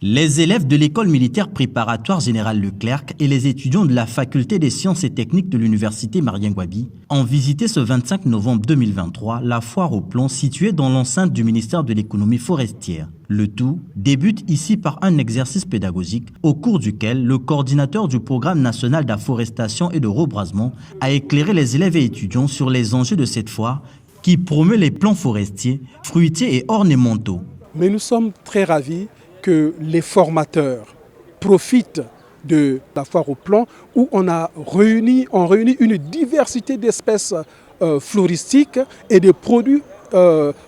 Les élèves de l'école militaire préparatoire Général Leclerc et les étudiants de la faculté des sciences et techniques de l'université Marien Gouabi ont visité ce 25 novembre 2023 la foire au plomb située dans l'enceinte du ministère de l'économie forestière. Le tout débute ici par un exercice pédagogique au cours duquel le coordinateur du programme national d'afforestation et de reboisement a éclairé les élèves et étudiants sur les enjeux de cette foire qui promeut les plants forestiers, fruitiers et ornementaux. Mais nous sommes très ravis que les formateurs profitent de la foire au plomb où on réunit une diversité d'espèces floristiques et de produits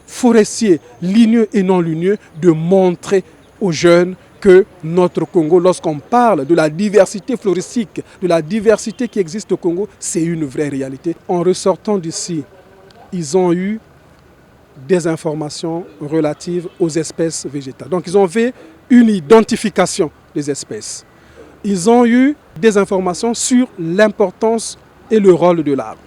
forestiers ligneux et non ligneux, de montrer aux jeunes que notre Congo, lorsqu'on parle de la diversité floristique, de la diversité qui existe au Congo, c'est une vraie réalité. En ressortant d'ici, ils ont eu des informations relatives aux espèces végétales. Donc ils ont fait une identification des espèces. Ils ont eu des informations sur l'importance et le rôle de l'arbre.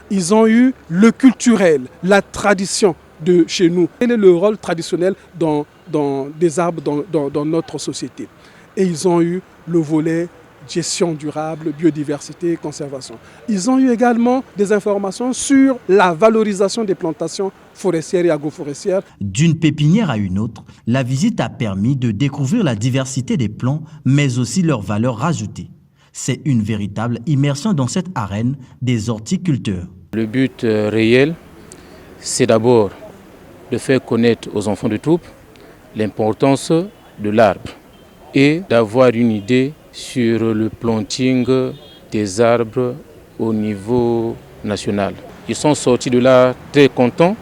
Ils ont eu le culturel, la tradition de chez nous. Quel est le rôle traditionnel des arbres dans notre société? Et ils ont eu le volet gestion durable, biodiversité, conservation. Ils ont eu également des informations sur la valorisation des plantations forestières et agroforestières. D'une pépinière à une autre, la visite a permis de découvrir la diversité des plants, mais aussi leurs valeurs rajoutées. C'est une véritable immersion dans cette arène des horticulteurs. Le but réel, c'est d'abord de faire connaître aux enfants de troupe l'importance de l'arbre et d'avoir une idée sur le planting des arbres au niveau national. Ils sont sortis de là très contents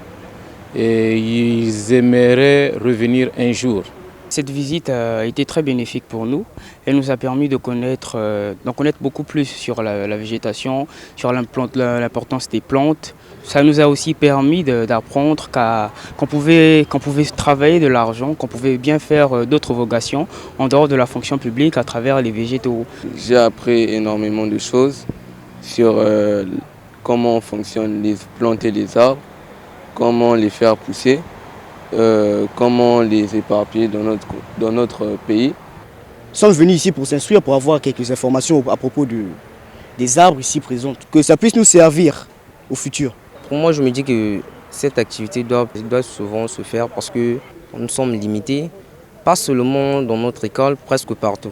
et ils aimeraient revenir un jour. Cette visite a été très bénéfique pour nous. Elle nous a permis d'en connaître beaucoup plus sur la végétation, sur l'importance des plantes. Ça nous a aussi permis d'apprendre qu'on pouvait travailler de l'argent, qu'on pouvait bien faire d'autres vocations en dehors de la fonction publique à travers les végétaux. J'ai appris énormément de choses sur comment fonctionnent les plantes et les arbres, comment les faire pousser. Comment les éparpiller dans notre pays. Nous sommes venus ici pour s'instruire, pour avoir quelques informations à propos des arbres ici présents, que ça puisse nous servir au futur. Pour moi, je me dis que cette activité doit souvent se faire parce que nous sommes limités, pas seulement dans notre école, presque partout.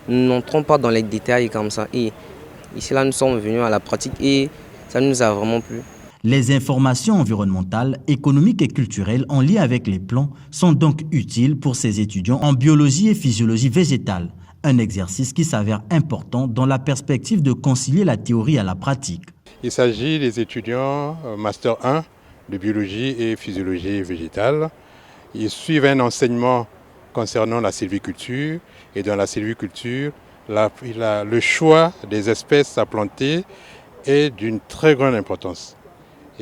Nous n'entrons pas dans les détails comme ça. Et ici, là, nous sommes venus à la pratique et ça nous a vraiment plu. Les informations environnementales, économiques et culturelles en lien avec les plants sont donc utiles pour ces étudiants en biologie et physiologie végétale. Un exercice qui s'avère important dans la perspective de concilier la théorie à la pratique. Il s'agit des étudiants Master 1 de biologie et physiologie végétale. Ils suivent un enseignement concernant la sylviculture et dans la sylviculture, le choix des espèces à planter est d'une très grande importance.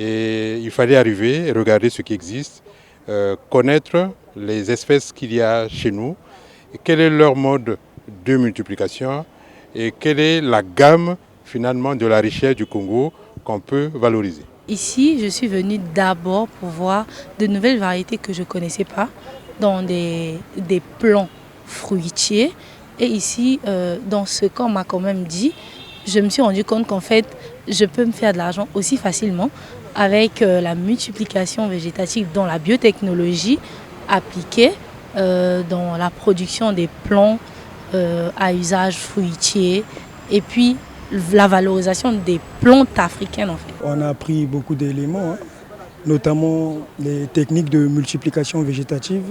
Et il fallait arriver, regarder ce qui existe, connaître les espèces qu'il y a chez nous, et quel est leur mode de multiplication et quelle est la gamme finalement de la richesse du Congo qu'on peut valoriser. Ici, je suis venue d'abord pour voir de nouvelles variétés que je ne connaissais pas dans des plants fruitiers. Et ici, dans ce qu'on m'a quand même dit, je me suis rendu compte qu'en fait, je peux me faire de l'argent aussi facilement avec la multiplication végétative dans la biotechnologie appliquée dans la production des plants à usage fruitier et puis la valorisation des plantes africaines en fait. On a appris beaucoup d'éléments, notamment les techniques de multiplication végétative.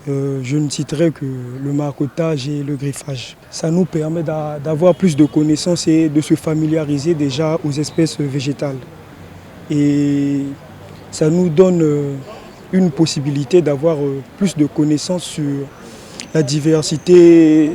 Je ne citerai que le marcottage et le griffage. Ça nous permet d'avoir plus de connaissances et de se familiariser déjà aux espèces végétales. Et ça nous donne une possibilité d'avoir plus de connaissances sur la diversité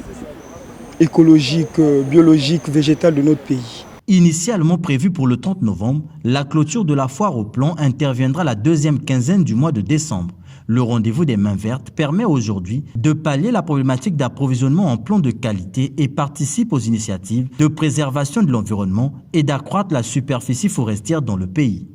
écologique, biologique, végétale de notre pays. Initialement prévue pour le 30 novembre, la clôture de la foire au plomb interviendra la deuxième quinzaine du mois de décembre. Le rendez-vous des mains vertes permet aujourd'hui de pallier la problématique d'approvisionnement en plomb de qualité et participe aux initiatives de préservation de l'environnement et d'accroître la superficie forestière dans le pays.